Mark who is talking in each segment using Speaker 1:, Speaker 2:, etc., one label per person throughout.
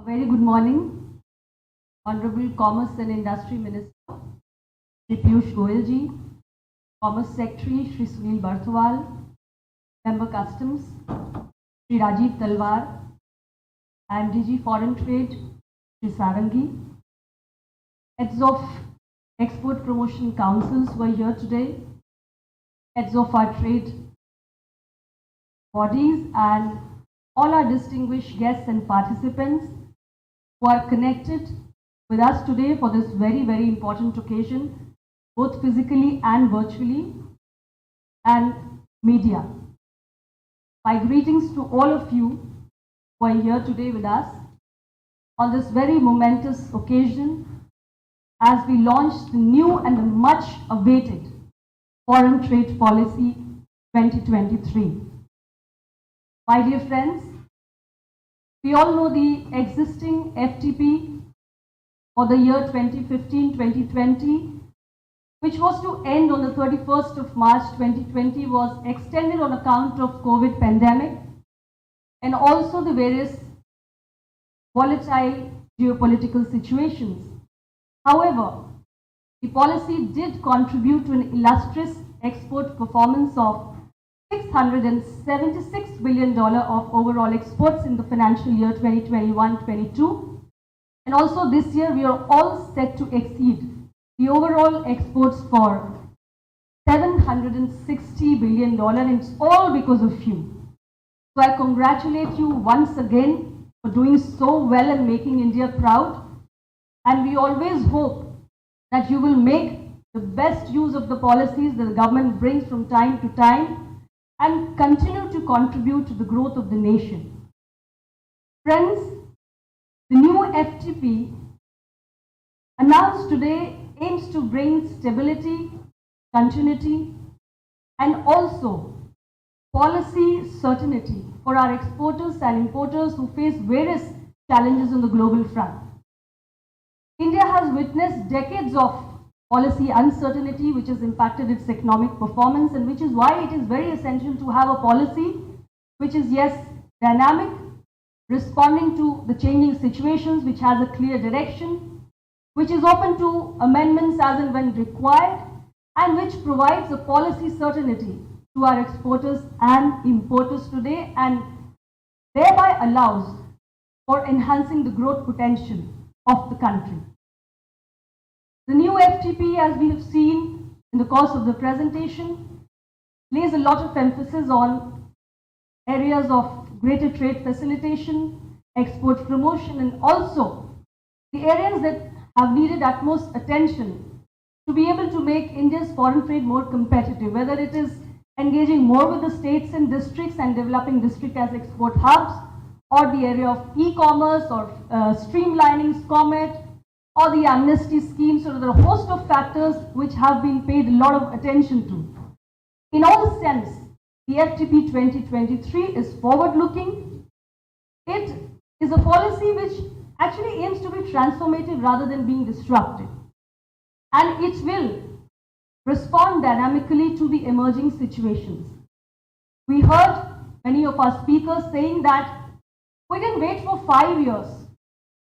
Speaker 1: A very good morning, Honorable Commerce and Industry Minister, Shri Piyush Goyal ji, Commerce Secretary, Shri Sunil Barthwal, Member Customs, Shri Rajiv Talwar, and DG Foreign Trade, Shri Sarangi. Heads of Export Promotion Councils were here today, heads of our trade bodies, and all our distinguished guests and participants who are connected with us today for this very, very important occasion, both physically and virtually, and media. My greetings to all of you who are here today with us on this very momentous occasion as we launch the new and much awaited Foreign Trade Policy 2023. My dear friends, we all know the existing FTP for the year 2015-2020, which was to end on the 31st of March 2020, was extended on account of COVID pandemic and also the various volatile geopolitical situations. However, the policy did contribute to an illustrious export performance of $676 billion of overall exports in the financial year 2021-22. And also this year we are all set to exceed the overall exports for $760 billion, and it's all because of you. So I congratulate you once again for doing so well and making India proud. And we always hope that you will make the best use of the policies that the government brings from time to time and continue to contribute to the growth of the nation. Friends, the new FTP announced today aims to bring stability, continuity, and also policy certainty for our exporters and importers who face various challenges on the global front. India has witnessed decades of policy uncertainty which has impacted its economic performance, and which is why it is very essential to have a policy which is, yes, dynamic, responding to the changing situations, which has a clear direction, which is open to amendments as and when required, and which provides a policy certainty to our exporters and importers today, and thereby allows for enhancing the growth potential of the country. The new FTP, as we have seen in the course of the presentation, lays a lot of emphasis on areas of greater trade facilitation, export promotion, and also the areas that have needed utmost attention to be able to make India's foreign trade more competitive, whether it is engaging more with the states and districts and developing district as export hubs, or the area of e-commerce, or streamlining SCOMET, or the amnesty scheme. So there are a host of factors which have been paid a lot of attention to. In all sense, the FTP 2023 is forward-looking. It is a policy which actually aims to be transformative rather than being disruptive. And it will respond dynamically to the emerging situations. We heard many of our speakers saying that we didn't wait for 5 years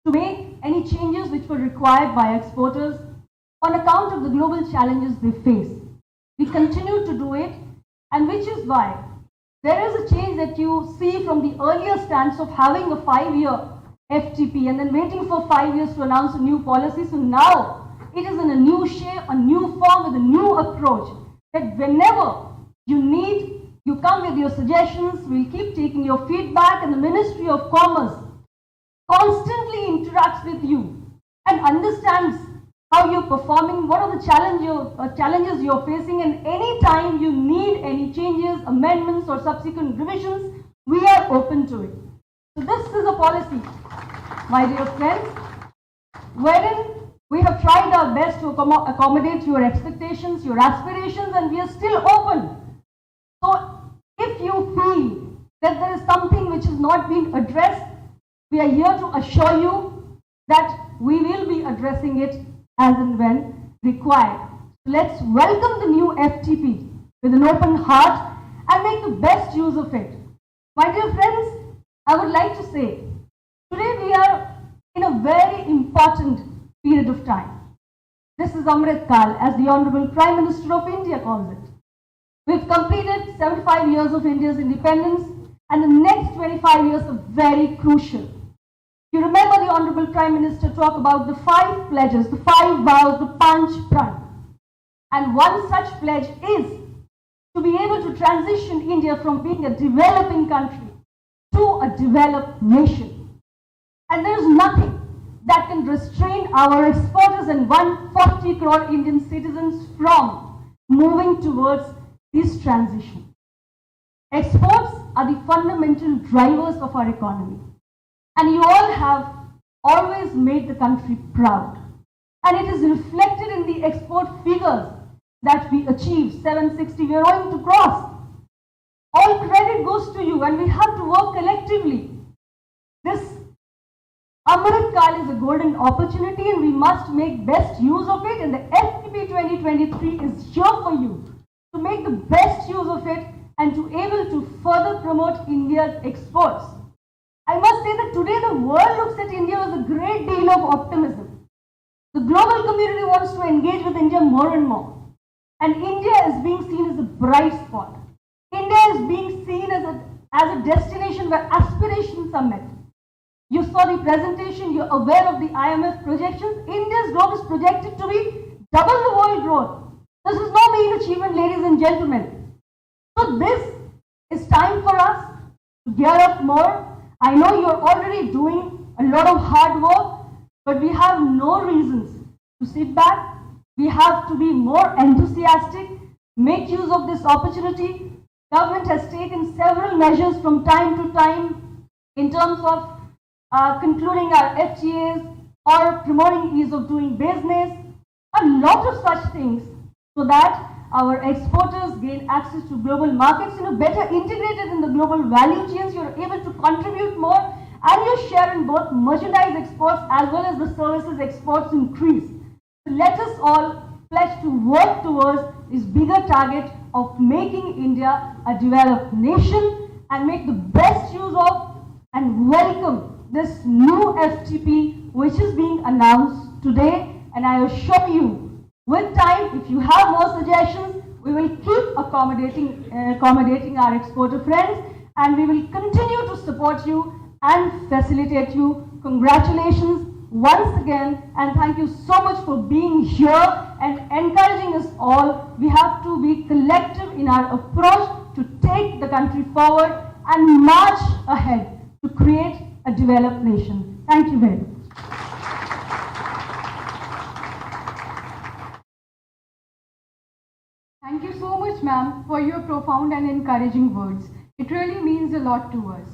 Speaker 1: to make any changes which were required by exporters on account of the global challenges they face. We continue to do it, and which is why there is a change that you see from the earlier stance of having a 5-year FTP and then waiting for 5 years to announce a new policy. So now it is in a new shape, a new form, with a new approach, that whenever you need, you come with your suggestions, we'll keep taking your feedback, and the Ministry of Commerce constantly interacts with you and understands how you're performing, what are the challenges you're facing, and any time you need any changes, amendments, or subsequent revisions, we are open to it. So this is a policy, my dear friends, wherein we have tried our best to accommodate your expectations, your aspirations, and we are still open. So if you feel that there is something which has not been addressed, we are here to assure you that we will be addressing it as and when required. So let's welcome the new FTP with an open heart and make the best use of it. My dear friends, I would like to say, today we are very important period of time. This is Amrit Kal, as the Honorable Prime Minister of India calls it. We've completed 75 years of India's independence, and the next 25 years are very crucial. You remember the Honorable Prime Minister talk about the 5 pledges, the 5 vows, the Panch Pran. And one such pledge is to be able to transition India from being a developing country to a developed nation. And there is nothing that can restrain our exporters and 140 crore Indian citizens from moving towards this transition. Exports are the fundamental drivers of our economy. And you all have always made the country proud. And it is reflected in the export figures that we achieved, 760, we are going to cross. All credit goes to you, and we have to work collectively. This Amrit Kal is a golden opportunity, and we must make best use of it, and the FTP 2023 is here for you to make the best use of it and to able to further promote India's exports. I must say that today the world looks at India with a great deal of optimism. The global community wants to engage with India more and more. And India is being seen as a bright spot. India is being seen as a destination where aspirations are met. You saw the presentation, you're aware of the IMF projections. India's growth is projected to be double the world growth. This is no mean achievement, ladies and gentlemen. So this is time for us to gear up more. I know you're already doing a lot of hard work, but we have no reasons to sit back. We have to be more enthusiastic, make use of this opportunity. Government has taken several measures from time to time in terms of concluding our FTAs or promoting ease of doing business, a lot of such things, so that our exporters gain access to global markets, better integrated in the global value chains. You're able to contribute more, and your share in both merchandise exports as well as the services exports increase. So let us all pledge to work towards this bigger target of making India a developed nation and make the best use of and welcome this new FTP which is being announced today. And I assure you, with time, if you have more suggestions, we will keep accommodating our exporter friends, and we will continue to support you and facilitate you. Congratulations once again, and thank you so much for being here and encouraging us all. We have to be collective in our approach to take the country forward and march ahead to create a developed nation. Thank you very much.
Speaker 2: Thank you so much, ma'am, for your profound and encouraging words. It really means a lot to us.